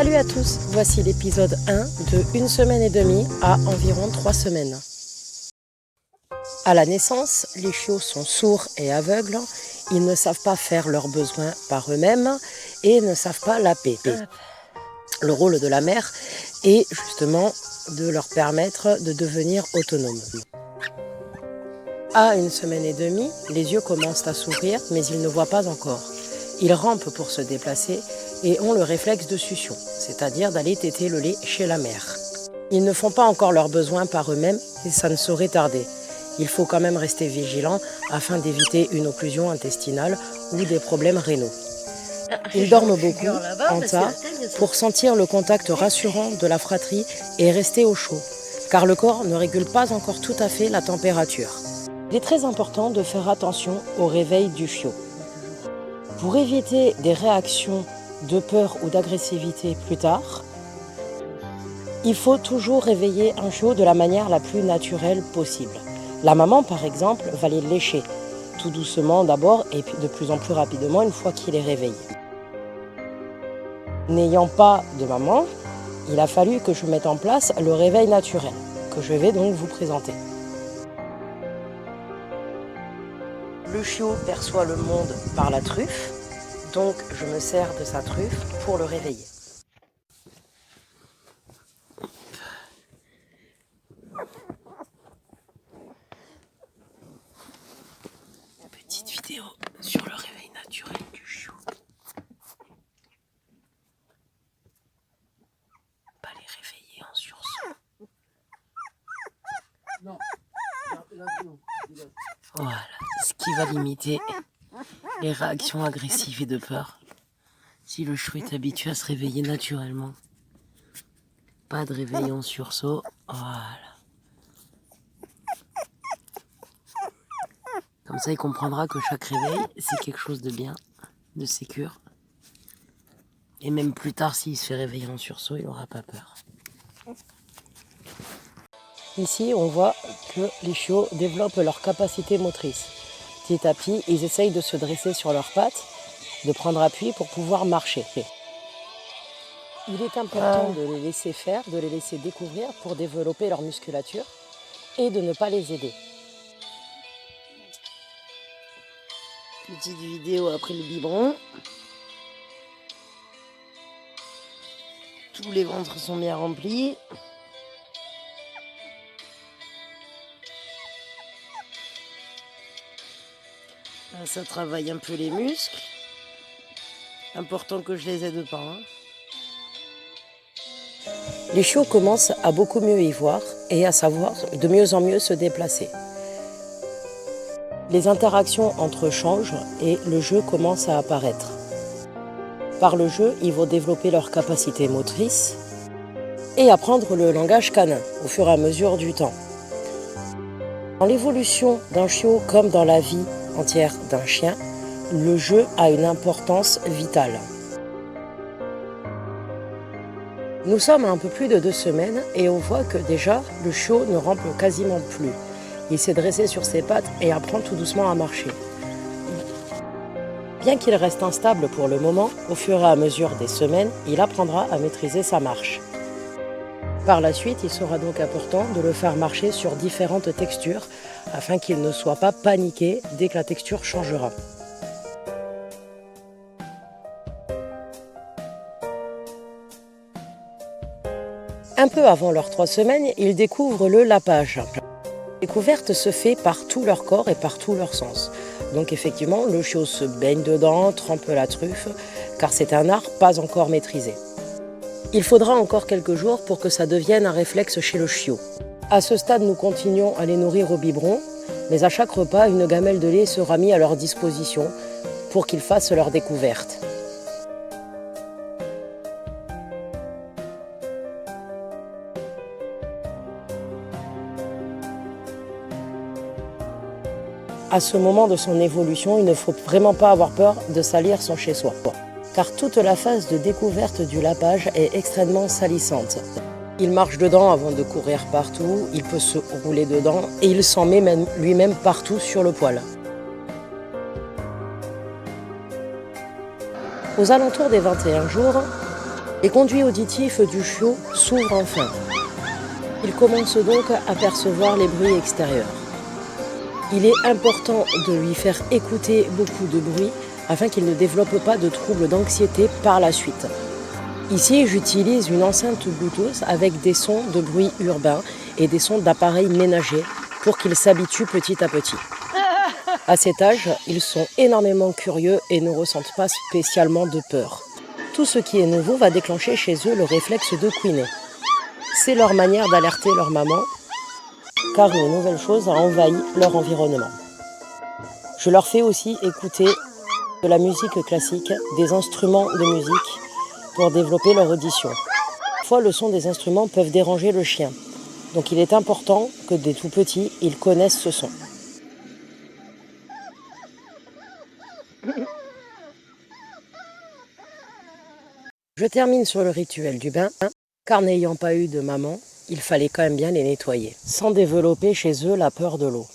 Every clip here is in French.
Salut à tous, voici l'épisode 1 de 1 semaine et demie à environ 3 semaines. À la naissance, les chiots sont sourds et aveugles, ils ne savent pas faire leurs besoins par eux-mêmes et ne savent pas laper. Le rôle de la mère est justement de leur permettre de devenir autonomes. À 1 semaine et demie, les yeux commencent à s'ouvrir mais ils ne voient pas encore. Ils rampent pour se déplacer et ont le réflexe de succion, c'est-à-dire d'aller téter le lait chez la mère. Ils ne font pas encore leurs besoins par eux-mêmes et ça ne saurait tarder. Il faut quand même rester vigilant afin d'éviter une occlusion intestinale ou des problèmes rénaux. Ils dorment beaucoup, en tas, pour sentir le contact rassurant de la fratrie et rester au chaud, car le corps ne régule pas encore tout à fait la température. Il est très important de faire attention au réveil du chiot. Pour éviter des réactions de peur ou d'agressivité plus tard, il faut toujours réveiller un chiot de la manière la plus naturelle possible. La maman, par exemple, va les lécher, tout doucement d'abord et puis de plus en plus rapidement une fois qu'il est réveillé. N'ayant pas de maman, il a fallu que je mette en place le réveil naturel, que je vais donc vous présenter. Le chiot perçoit le monde par la truffe, donc je me sers de sa truffe pour le réveiller. Petite vidéo sur le réveil naturel du chiot. Pas les réveiller en sursaut. Non. Voilà, ce qui va limiter les réactions agressives et de peur. Si le chiot est habitué à se réveiller naturellement, pas de réveil en sursaut, voilà. Comme ça, il comprendra que chaque réveil, c'est quelque chose de bien, de sécure. Et même plus tard, s'il se fait réveiller en sursaut, il n'aura pas peur. Ici, on voit que les chiots développent leur capacité motrice. Petit à petit, ils essayent de se dresser sur leurs pattes, de prendre appui pour pouvoir marcher. Il est important de les laisser faire, de les laisser découvrir pour développer leur musculature et de ne pas les aider. Petite vidéo après le biberon. Tous les ventres sont bien remplis. Là, ça travaille un peu les muscles. Important que je les aide pas. Les chiots commencent à beaucoup mieux y voir et à savoir de mieux en mieux se déplacer. Les interactions entre eux changent et le jeu commence à apparaître. Par le jeu, ils vont développer leur capacité motrice et apprendre le langage canin au fur et à mesure du temps. Dans l'évolution d'un chiot comme dans la vie entière d'un chien, le jeu a une importance vitale. Nous sommes à un peu plus de 2 semaines et on voit que déjà le chiot ne rampe quasiment plus. Il s'est dressé sur ses pattes et apprend tout doucement à marcher. Bien qu'il reste instable pour le moment, au fur et à mesure des semaines, il apprendra à maîtriser sa marche. Par la suite, il sera donc important de le faire marcher sur différentes textures afin qu'il ne soit pas paniqué dès que la texture changera. Un peu avant leurs 3 semaines, ils découvrent le lapage. La découverte se fait par tout leur corps et par tout leur sens. Donc effectivement, le chiot se baigne dedans, trempe la truffe, car c'est un art pas encore maîtrisé. Il faudra encore quelques jours pour que ça devienne un réflexe chez le chiot. À ce stade, nous continuons à les nourrir au biberon, mais à chaque repas, une gamelle de lait sera mise à leur disposition pour qu'ils fassent leur découverte. À ce moment de son évolution, il ne faut vraiment pas avoir peur de salir son chez-soi, car toute la phase de découverte du lapage est extrêmement salissante. Il marche dedans avant de courir partout, il peut se rouler dedans et il s'en met même lui-même partout sur le poil. Aux alentours des 21 jours, Les conduits auditifs du chiot s'ouvrent enfin. Il commence donc à percevoir les bruits extérieurs. Il est important de lui faire écouter beaucoup de bruit afin qu'il ne développe pas de troubles d'anxiété par la suite. Ici, j'utilise une enceinte Bluetooth avec des sons de bruit urbain et des sons d'appareils ménagers pour qu'ils s'habituent petit à petit. À cet âge, ils sont énormément curieux et ne ressentent pas spécialement de peur. Tout ce qui est nouveau va déclencher chez eux le réflexe de couiner. C'est leur manière d'alerter leur maman, car une nouvelle chose a envahi leur environnement. Je leur fais aussi écouter de la musique classique, des instruments de musique pour développer leur audition. Parfois, le son des instruments peuvent déranger le chien, donc il est important que dès tout petits, ils connaissent ce son. Je termine sur le rituel du bain, car n'ayant pas eu de maman, il fallait quand même bien les nettoyer, sans développer chez eux la peur de l'eau.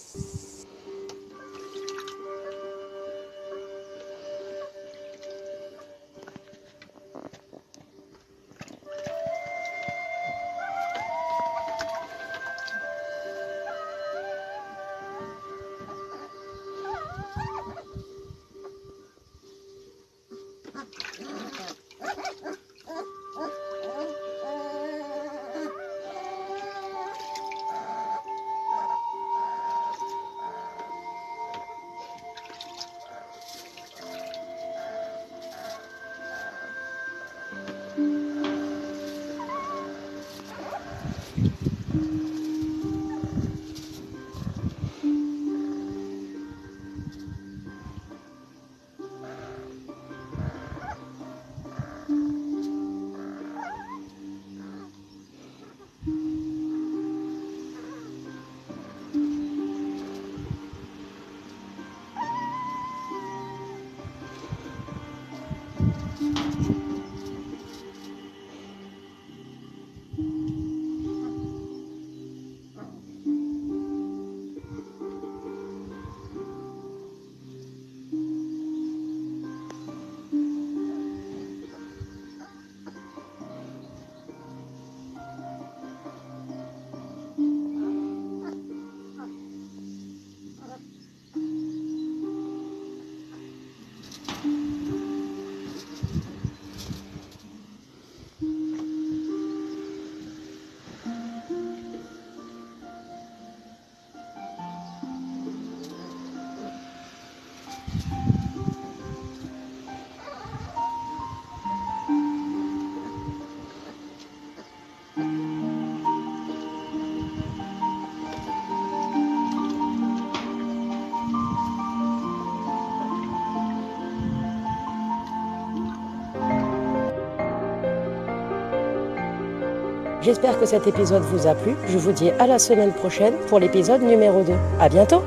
J'espère que cet épisode vous a plu. Je vous dis à la semaine prochaine pour l'épisode numéro 2. À bientôt!